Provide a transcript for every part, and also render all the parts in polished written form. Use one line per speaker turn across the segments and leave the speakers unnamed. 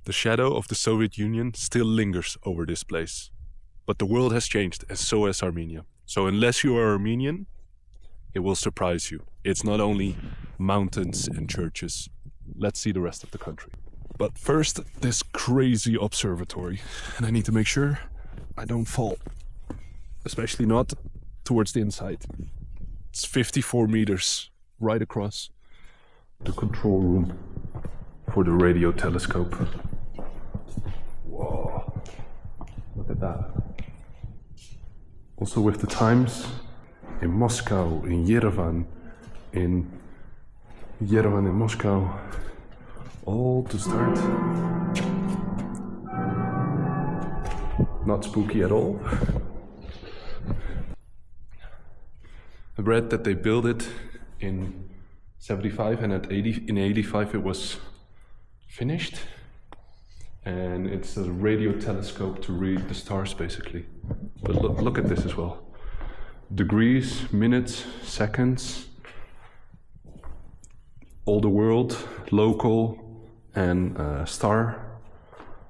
The shadow of the Soviet Union still lingers over this place. But the world has changed, and so has Armenia. So unless you are Armenian, it will surprise you. It's not only mountains and churches. Let's see the rest of the country. But first, this crazy observatory. And I need to make sure I don't fall. Especially not towards the inside. It's 54 meters right across the control room for the radio telescope. Whoa, look at that. Also with the times in Moscow, in Yerevan, in Moscow, all to start. Not spooky at all. I read that they built it in 75 and in 85 it was finished. And it's a radio telescope to read the stars basically. But look at this as well. Degrees, minutes, seconds, all the world, local, and star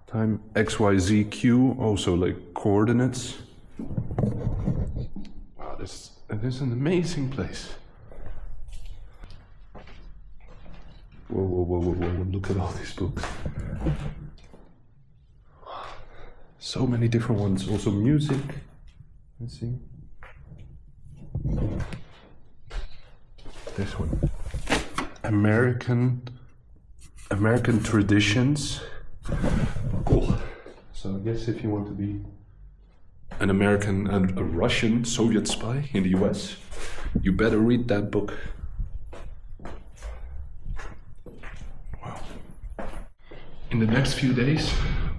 time, X, Y, Z, Q, also like coordinates. Wow, this is an amazing place. Whoa, look at all these books. So many different ones, also music. Let's see. This one. American traditions. Cool. So I guess if you want to be an American and a Russian Soviet spy in the US, you better read that book. Wow. In the next few days,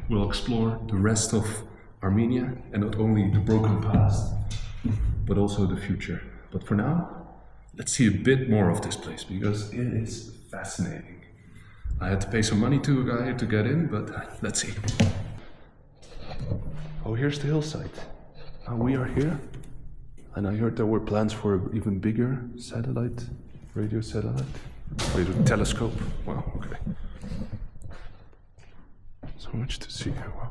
we'll explore the rest of Armenia, and not only the broken past, but also the future. But for now, let's see a bit more of this place, because it is fascinating. I had to pay some money to a guy to get in, but let's see. Oh, here's the hillside. Now we are here, and I heard there were plans for an even bigger satellite, radio telescope. Wow, okay. So much to see here. Wow.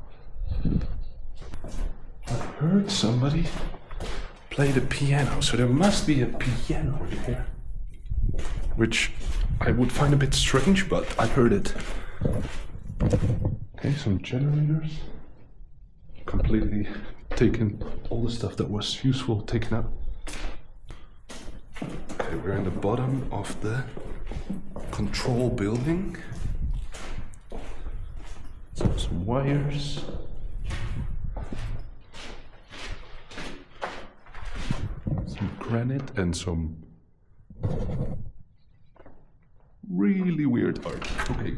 I heard somebody play the piano, so there must be a piano here. Which I would find a bit strange, but I heard it. Okay, some generators. Completely taken, all the stuff that was useful taken out. Okay, we're in the bottom of the control building. So some wires. Some granite and some really weird art. Okay.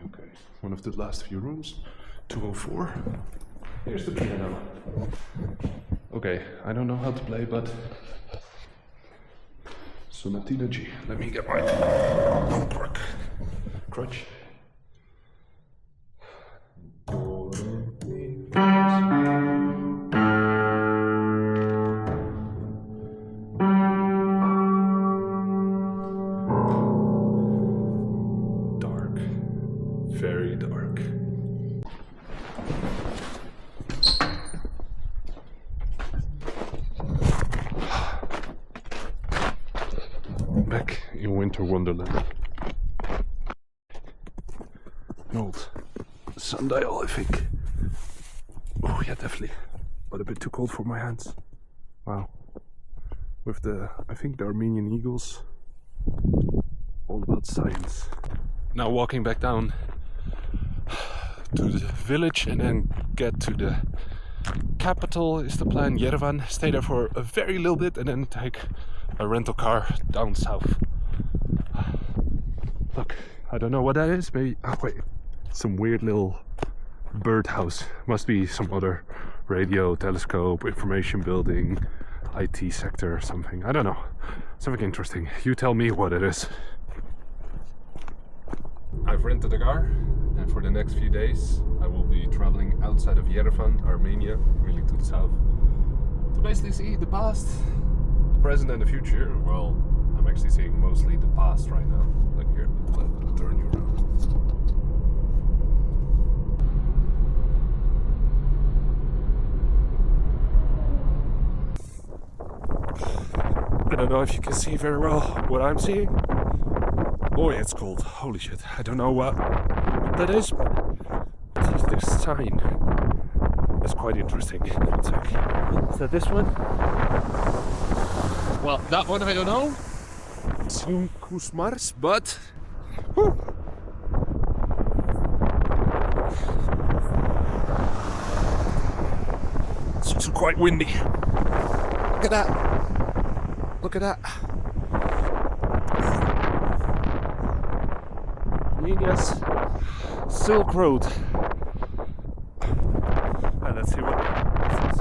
Okay. One of the last few rooms. 204. Here's the piano. Okay, I don't know how to play, but Sonatina G. Let me get my crutch. Dark, very dark. Back in Winter Wonderland. An old sundial, I think. Oh yeah, definitely. But a bit too cold for my hands. Wow. With the, I think the Armenian eagles. All about science. Now walking back down to the village and then get to the capital is the plan, Yerevan. Stay there for a very little bit and then take a rental car down south. Look, I don't know what that is. Maybe, oh wait, some weird little birdhouse. Must be some other radio, telescope, information building, IT sector or something. I don't know. Something interesting. You tell me what it is. I've rented a car, and for the next few days I will be traveling outside of Yerevan, Armenia, really to the south, to basically see the past, the present and the future. Well, actually seeing mostly the past right now. Like here, let turn you around. I don't know if you can see very well what I'm seeing. Boy, it's cold. Holy shit. I don't know what that is, but this sign is quite interesting. One sec. Is that this one? Well, that one I don't know. Mars, but whew. It's also quite windy. Look at that. Look at that. Armenia's Silk Road. And let's see what this is.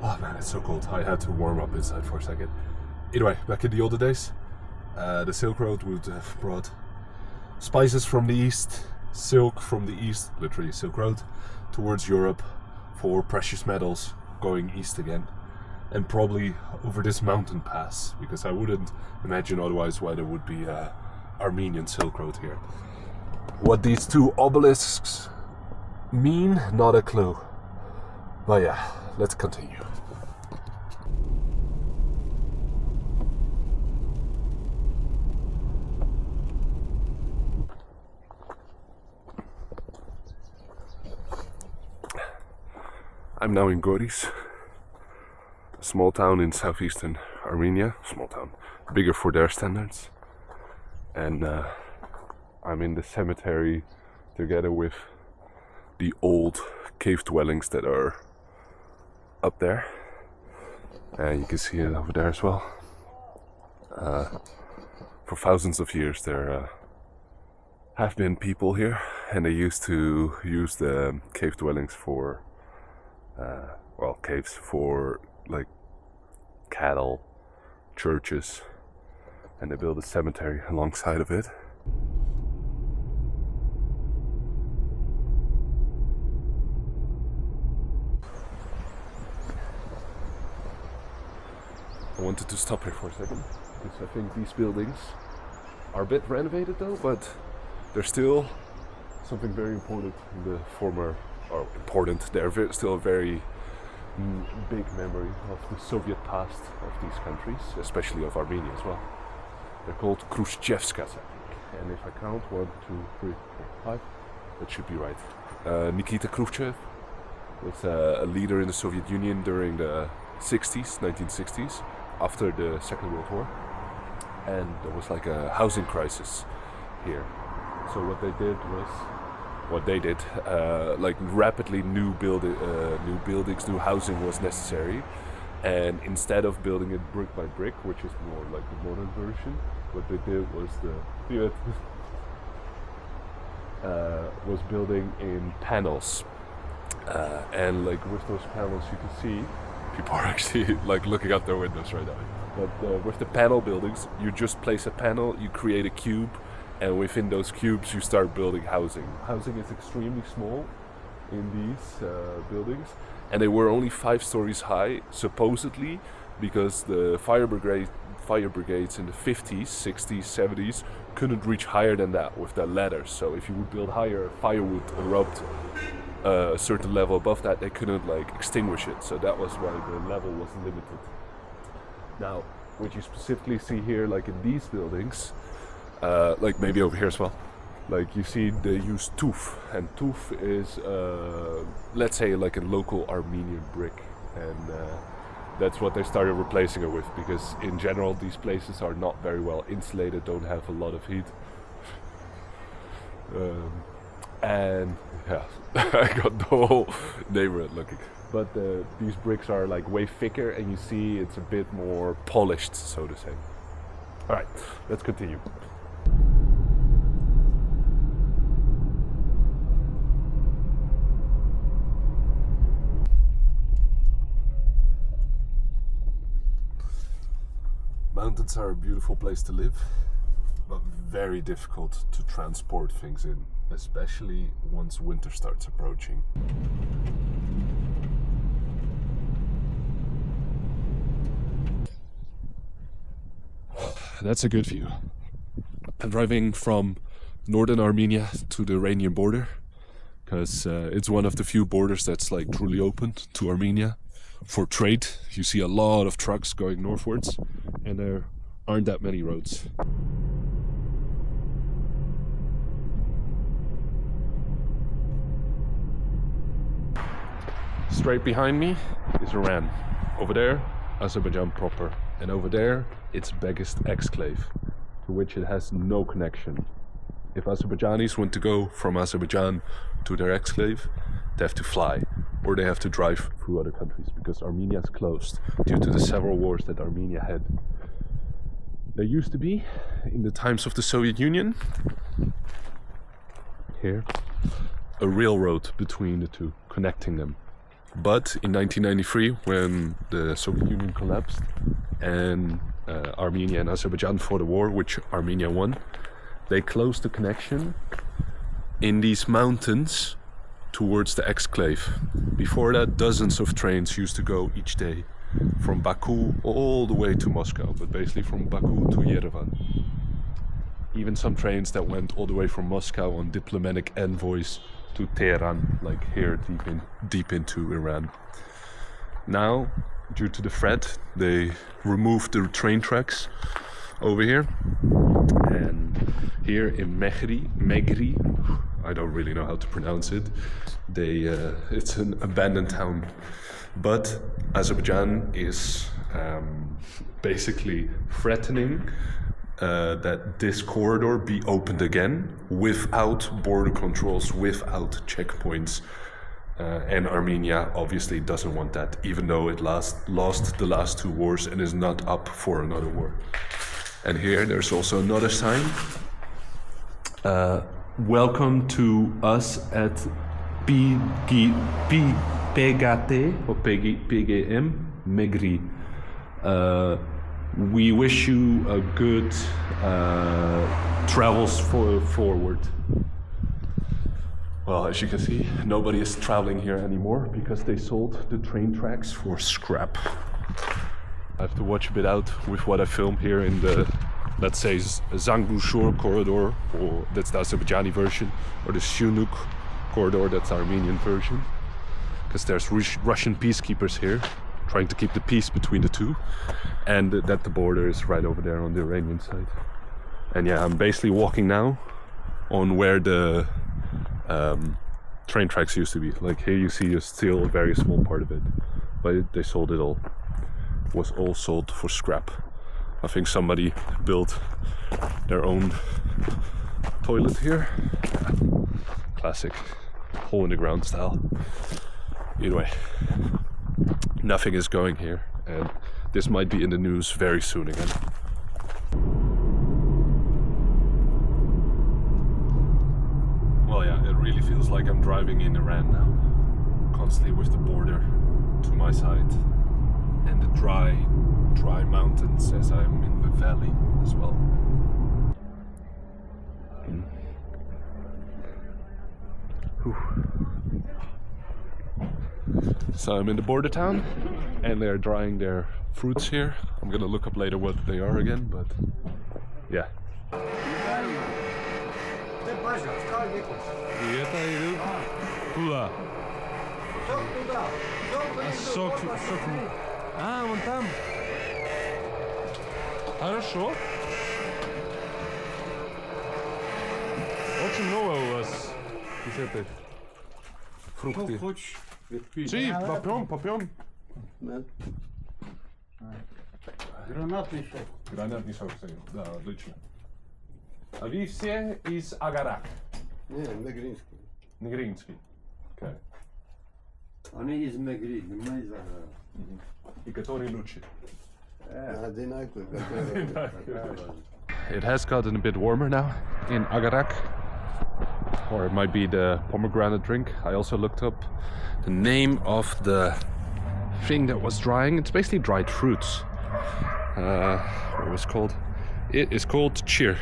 Oh man, it's so cold. I had to warm up inside for a second. Anyway, back in the older days, the Silk Road would have brought spices from the east, silk from the east, literally Silk Road, towards Europe for precious metals going east again, and probably over this mountain pass, because I wouldn't imagine otherwise why there would be a Armenian Silk Road here. What these two obelisks mean, not a clue. But yeah, let's continue. I'm now in Goris, a small town in southeastern Armenia. Small town, bigger for their standards. And I'm in the cemetery together with the old cave dwellings that are up there. And you can see it over there as well. For thousands of years there have been people here, and they used to use the cave dwellings for caves for like cattle, churches, and they built a cemetery alongside of it. I wanted to stop here for a second because I think these buildings are a bit renovated though, but they're still something very important in the former, or important, they're still a very big memory of the Soviet past of these countries, especially of Armenia as well. They're called Krushevskas, I think. And if I count 1, 2, 3, 4, 5, that should be right. Nikita Khrushchev was a leader in the Soviet Union during the 60s, 1960s, after the Second World War. And there was like a housing crisis here. So what they did was, like rapidly new buildings, new housing was necessary, and instead of building it brick by brick, which is more like the modern version, what they did was was building in panels, and like with those panels you can see people are actually like looking out their windows right now. But with the panel buildings, you just place a panel, you create a cube, and within those cubes you start building housing. Housing is extremely small in these buildings, and they were only 5 stories high, supposedly, because the fire brigades in the 50s, 60s, 70s couldn't reach higher than that with their ladders. So if you would build higher, fire would erupt a certain level above that, they couldn't like extinguish it. So that was why the level was limited. Now, what you specifically see here, like in these buildings, like maybe over here as well, like you see they use tuf, and tuf is let's say like a local Armenian brick, and that's what they started replacing it with, because in general these places are not very well insulated, don't have a lot of heat, and yeah, I got the whole neighborhood looking. But these bricks are like way thicker, and you see it's a bit more polished, so to say. Alright, let's continue. Mountains are a beautiful place to live. but very difficult to transport things in, especially once winter starts approaching. That's a good view. I'm driving from northern Armenia to the Iranian border, because it's one of the few borders that's like truly open to Armenia for trade. You see a lot of trucks going northwards, and there aren't that many roads. Straight behind me is Iran. Over there, Azerbaijan proper. And over there, its biggest exclave, to which it has no connection. If Azerbaijanis want to go from Azerbaijan to their exclave, they have to fly, or they have to drive through other countries, because Armenia is closed due to the several wars that Armenia had. There used to be, in the times of the Soviet Union, here, a railroad between the two, connecting them. But in 1993, when the Soviet Union collapsed and Armenia and Azerbaijan fought a war, which Armenia won, they closed the connection in these mountains towards the exclave. Before that, dozens of trains used to go each day from Baku all the way to Moscow, but basically from Baku to Yerevan. Even some trains that went all the way from Moscow on diplomatic envoys to Tehran, like here deep into Iran. Now, due to the threat, they removed the train tracks over here, and here in Meghri, I don't really know how to pronounce it. It's an abandoned town, but Azerbaijan is basically threatening that this corridor be opened again without border controls, without checkpoints. And Armenia obviously doesn't want that, even though it lost the last two wars and is not up for another war. And here there's also another sign. Welcome to us at PGT or PGM Meghri. We wish you a good travels forward. Well, as you can see, nobody is traveling here anymore because they sold the train tracks for scrap. I have to watch a bit out with what I film here in the, let's say, Zangezur corridor, or that's the Azerbaijani version, or the Shunuk corridor, that's the Armenian version. Because there's Russian peacekeepers here, trying to keep the peace between the two, and that the border is right over there on the Iranian side. And yeah, I'm basically walking now on where the train tracks used to be. Like here you see still a very small part of it, but they sold it all. It was all sold for scrap. I think somebody built their own toilet here. Classic hole in the ground style. Either way, nothing is going here, and this might be in the news very soon again. Well, yeah, it really feels like I'm driving in Iran now, constantly with the border to my side and the dry mountains as I'm in the valley as well. So I'm in the border town, and they're drying their fruits here. I'm gonna look up later what they are again, but yeah.
Вон там. Хорошо. Очень много у вас из этой фрукты. Чи, попьем.
Гранатный сок.
Гранатный сок, да, отлично. А вы все из Агарак?
Не, Мегринский.
Негринский. Okay.
Они из Мегри, мы из Агара.
И который лучше?
Одинаково.
It has gotten a bit warmer now in Agarak, or it might be the pomegranate drink. I also looked up the name of the thing that was drying. It's basically dried fruits. What was it called? It is called chir.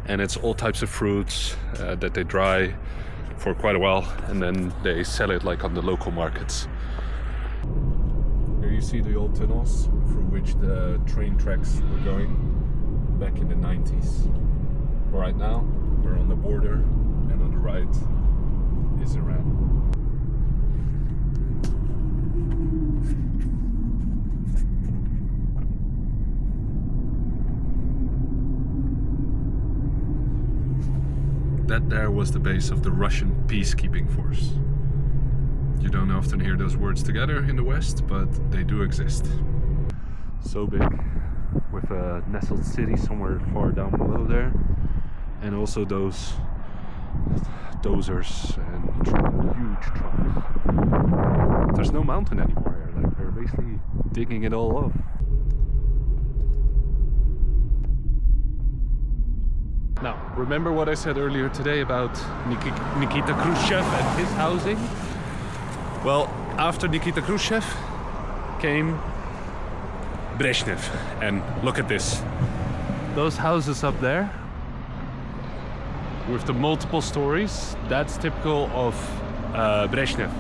and it's all types of fruits that they dry for quite a while, and then they sell it like on the local markets. Here you see the old tunnels through which the train tracks were going back in the 90s. Right now, we're on the border, and on the right is Iran. That there was the base of the Russian peacekeeping force. You don't often hear those words together in the West, but they do exist. So big, with a nestled city somewhere far down below there, and also those dozers and huge trucks. There's no mountain anymore here, like they're basically digging it all up. Now, remember what I said earlier today about Nikita Khrushchev and his housing? Well, after Nikita Khrushchev came Brezhnev, and look at this. Those houses up there, with the multiple stories, that's typical of Brezhnev.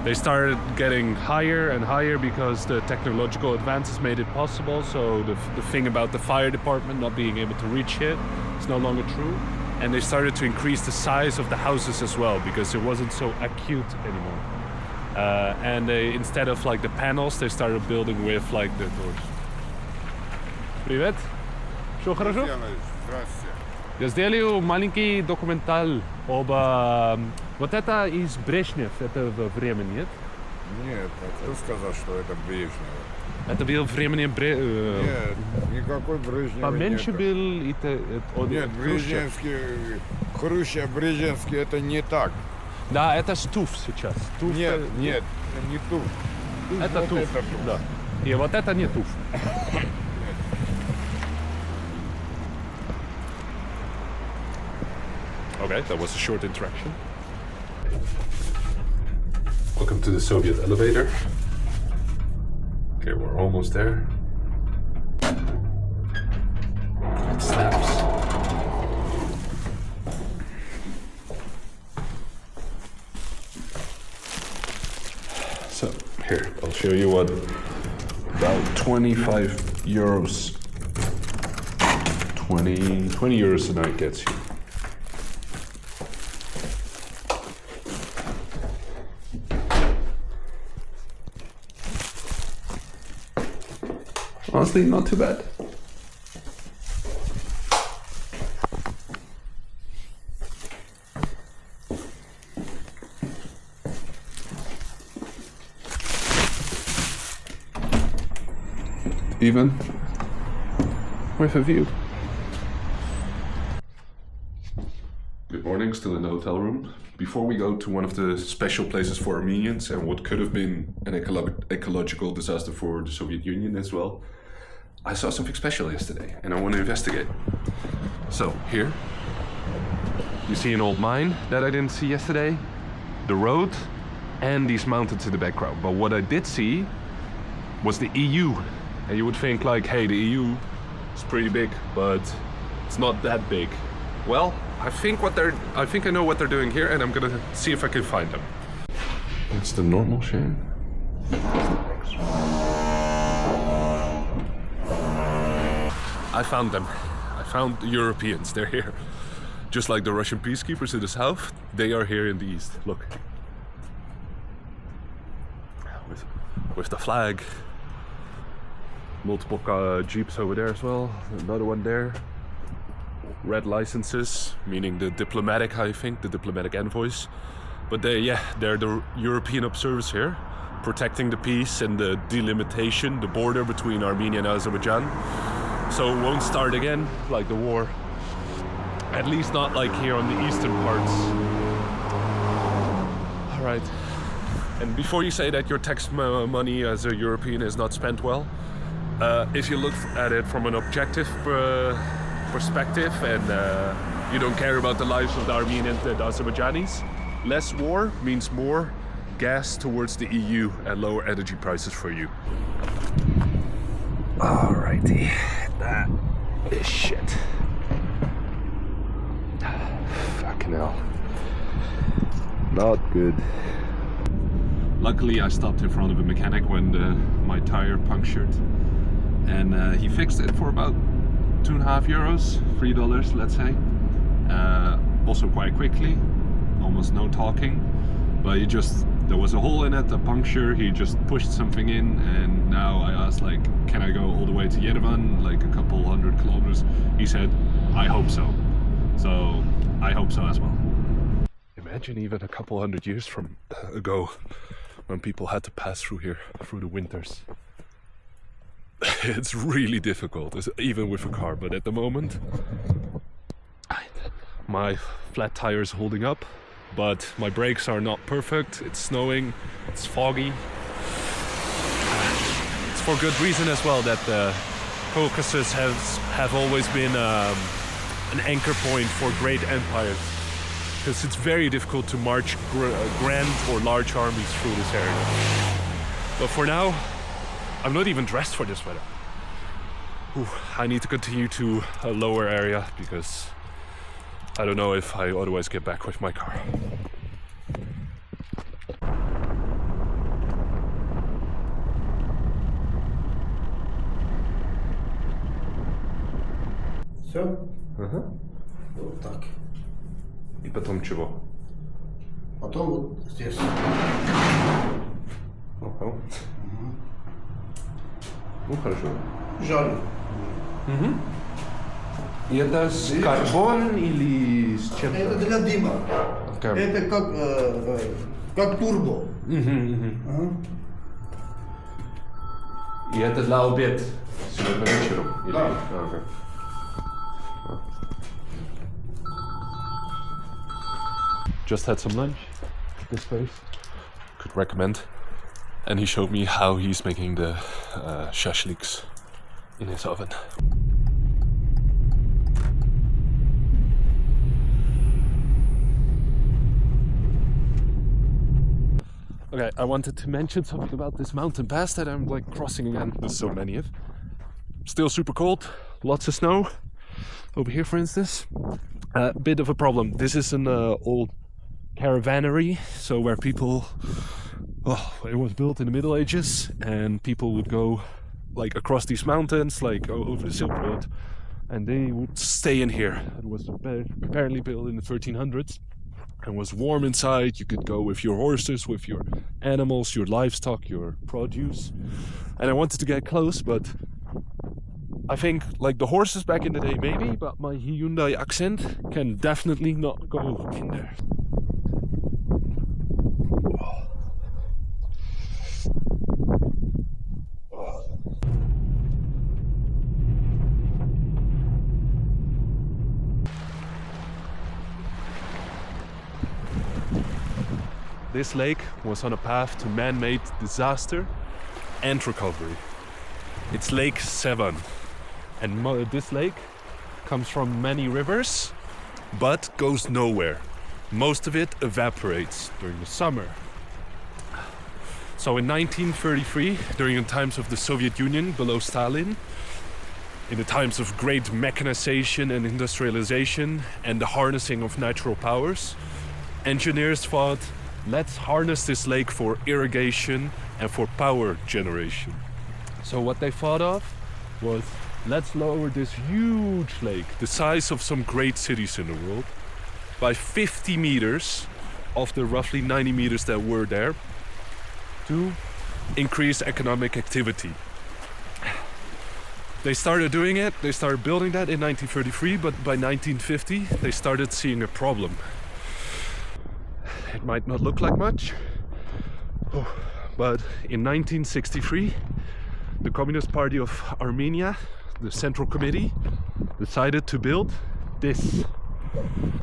They started getting higher and higher because the technological advances made it possible. So the thing about the fire department not being able to reach it is no longer true. And they started to increase the size of the houses as well because it wasn't so acute anymore. And they, instead of like the panels, they started building with like the doors. Привет. Что хорошо? Я сделаю маленький документаль об... Вот это из Брежнев, это время, нет?
Нет, а кто сказал, что это Брежнев?
Это было времени
Нет, никакой Брежнева
поменьше
нет.
был...
Нет, Брежневский, Хрущев, Брежневский, это не так.
Да, это Туф сейчас. Туф
Нет, нет, не Туф.
Это
вот
Туф,
это Туф.
да. И вот это не Туф. Okay, that was a short interaction. Welcome to the Soviet elevator. Okay, we're almost there. It snaps. So, here, I'll show you what about 25 euros, 20 euros a night gets you. Honestly, not too bad. Even with a view. Good morning, still in the hotel room. Before we go to one of the special places for Armenians and what could have been an ecological disaster for the Soviet Union as well, I saw something special yesterday and I want to investigate. So here, you see an old mine that I didn't see yesterday, the road, and these mountains in the background. But what I did see was the EU. And you would think like, hey, the EU is pretty big, but it's not that big. Well, I think I know what they're doing here, and I'm gonna see if I can find them. It's the normal shame. I found them. I found the Europeans. They're here. Just like the Russian peacekeepers in the south, they are here in the east. Look. With the flag. Multiple jeeps over there as well. Another one there. Red licenses, meaning the diplomatic, I think, the diplomatic envoys. But they're the European observers here, protecting the peace and the delimitation, the border between Armenia and Azerbaijan. So it won't start again, like the war. At least not like here on the eastern parts. All right. And before you say that your tax money as a European is not spent well, if you look at it from an objective perspective and you don't care about the lives of the Armenians and the Azerbaijanis, less war means more gas towards the EU and lower energy prices for you. Alrighty, that is shit. Fucking hell. Not good. Luckily, I stopped in front of a mechanic when my tire punctured, and he fixed it for about €2.50, $3, let's say. Also quite quickly, almost no talking. But there was a hole in it, a puncture. He just pushed something in, and now I asked, like, can I go all the way to Yerevan, like a couple 100 kilometers? He said, I hope so. So I hope so as well. Imagine even a couple 100 years from ago, when people had to pass through here, through the winters. It's really difficult, even with a car, but at the moment, my flat tire is holding up, but my brakes are not perfect. It's snowing, it's foggy. It's for good reason as well that the Caucasus have always been an anchor point for great empires. Because it's very difficult to march grand or large armies through this area. But for now, I'm not even dressed for this weather. Ooh, I need to continue to a lower area because I don't know if I otherwise get back with my car.
Все? Вот так.
И потом чего?
Потом вот здесь.
Ну, хорошо.
Жарю.
И это с карбон или с чем-то?
Это для дыма. Это как турбо.
И это для обед сегодня вечером?
Да.
Okay. Just had some lunch at this place. Could recommend. And he showed me how he's making the shashliks in his oven. Okay, I wanted to mention something about this mountain pass that I'm like crossing again. There's so many of. Still super cold, lots of snow. Over here, for instance, a bit of a problem. This is an old caravannery, so where people, it was built in the Middle Ages, and people would go like across these mountains, like over the Silk Road, and they would stay in here. It was apparently built in the 1300s. And was warm inside. You could go with your horses, with your animals, your livestock, your produce. And I wanted to get close, but I think like the horses back in the day maybe, but my Hyundai accent can definitely not go in there. This lake was on a path to man-made disaster and recovery. It's Lake Sevan, and this lake comes from many rivers, but goes nowhere. Most of it evaporates during the summer. So in 1933, during the times of the Soviet Union below Stalin, in the times of great mechanization and industrialization and the harnessing of natural powers, engineers thought, let's harness this lake for irrigation and for power generation. So what they thought of was, let's lower this huge lake, the size of some great cities in the world, by 50 meters of the roughly 90 meters that were there, to increase economic activity. They started doing it, they started building that in 1933, but by 1950 they started seeing a problem. It might not look like much, but in 1963 the Communist Party of Armenia, the Central Committee, decided to build this.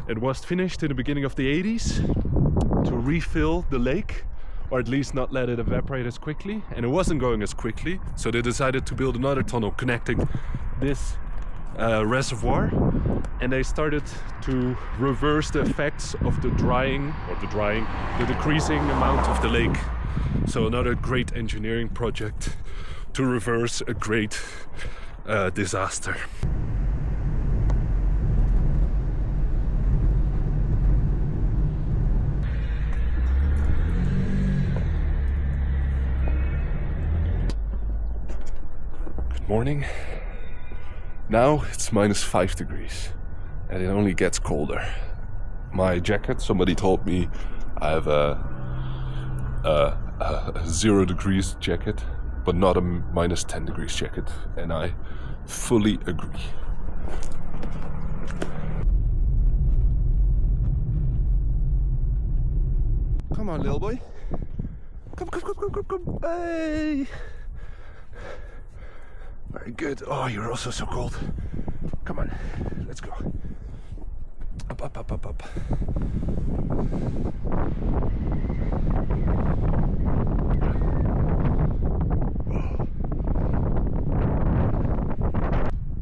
It was finished in the beginning of the 80s to refill the lake, or at least not let it evaporate as quickly, and it wasn't going as quickly, so they decided to build another tunnel connecting this reservoir, and they started to reverse the effects of the decreasing amount of the lake. So another great engineering project to reverse a great disaster. morning. Now it's -5 degrees and it only gets colder. My jacket, somebody told me I have a 0 degrees jacket, but not a -10 degrees jacket, and I fully agree. Come on, little boy. Come. Hey! Very good. Oh, you're also so cold. Come on, let's go. Up.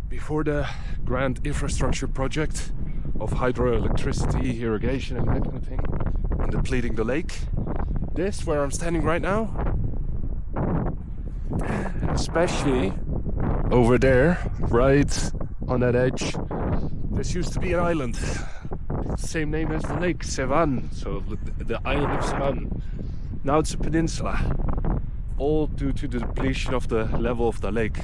Before the grand infrastructure project of hydroelectricity, irrigation and that kind of thing, and depleting the lake, this, where I'm standing right now, especially over there, right on that edge, this used to be an island. Same name as the lake, Sevan, so the island of Sevan. Now it's a peninsula, all due to the depletion of the level of the lake.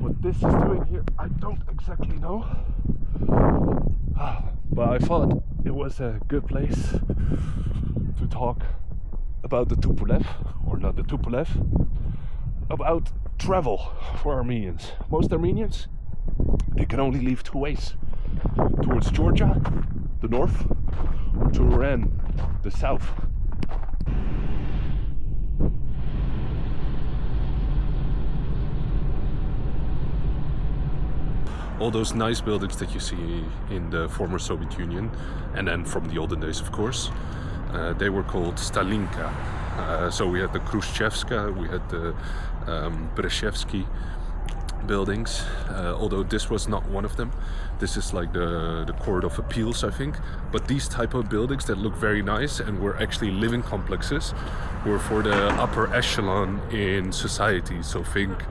What this is doing here, I don't exactly know. But I thought it was a good place to talk about the Tupolev, or not the Tupolev, about travel for Armenians. Most Armenians, they can only leave two ways: towards Georgia, the north, or to Iran, the south. All those nice buildings that you see in the former Soviet Union, and then from the olden days, of course, they were called Stalinka. So we had the Kruschevska, we had the Breshevsky buildings, although this was not one of them. This is like the Court of Appeals, I think. But these type of buildings that look very nice and were actually living complexes were for the upper echelon in society. So think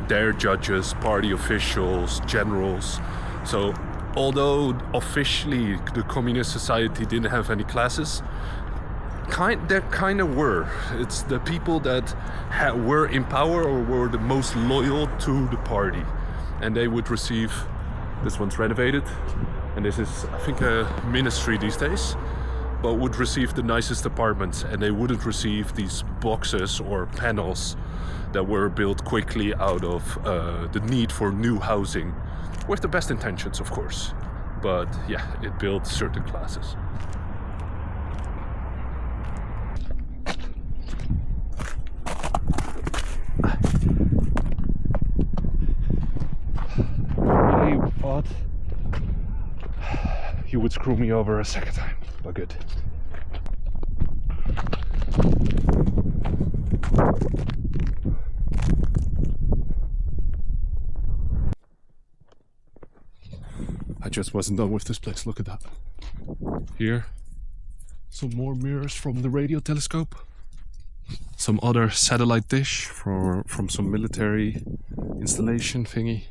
their judges, party officials, generals. So although officially the communist society didn't have any classes, there kind of were. It's the people that were in power or were the most loyal to the party, and they would receive. This one's renovated, and this is, I think, a ministry these days, but would receive the nicest apartments, and they wouldn't receive these boxes or panels that were built quickly out of the need for new housing, with the best intentions, of course. But yeah, it built certain classes. I thought you would screw me over a second time, but good. I just wasn't done with this place. Look at that. Here, some more mirrors from the radio telescope. Some other satellite dish from some military installation thingy.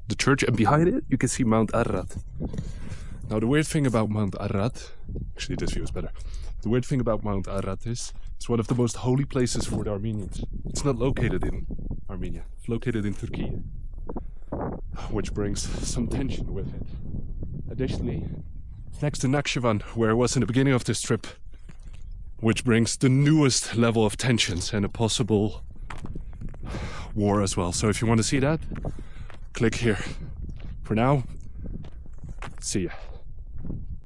The church, and behind it you can see Mount Arad. Now the weird thing about Mount Arad, actually this view is better. The weird thing about Mount Arad is it's one of the most holy places for the Armenians. It's not located in Armenia, it's located in Turkey, which brings some tension with it. Additionally, it's next to Nakhchivan, where I was in the beginning of this trip, which brings the newest level of tensions and a possible war as well. So if you want to see that, click here. For now, see ya.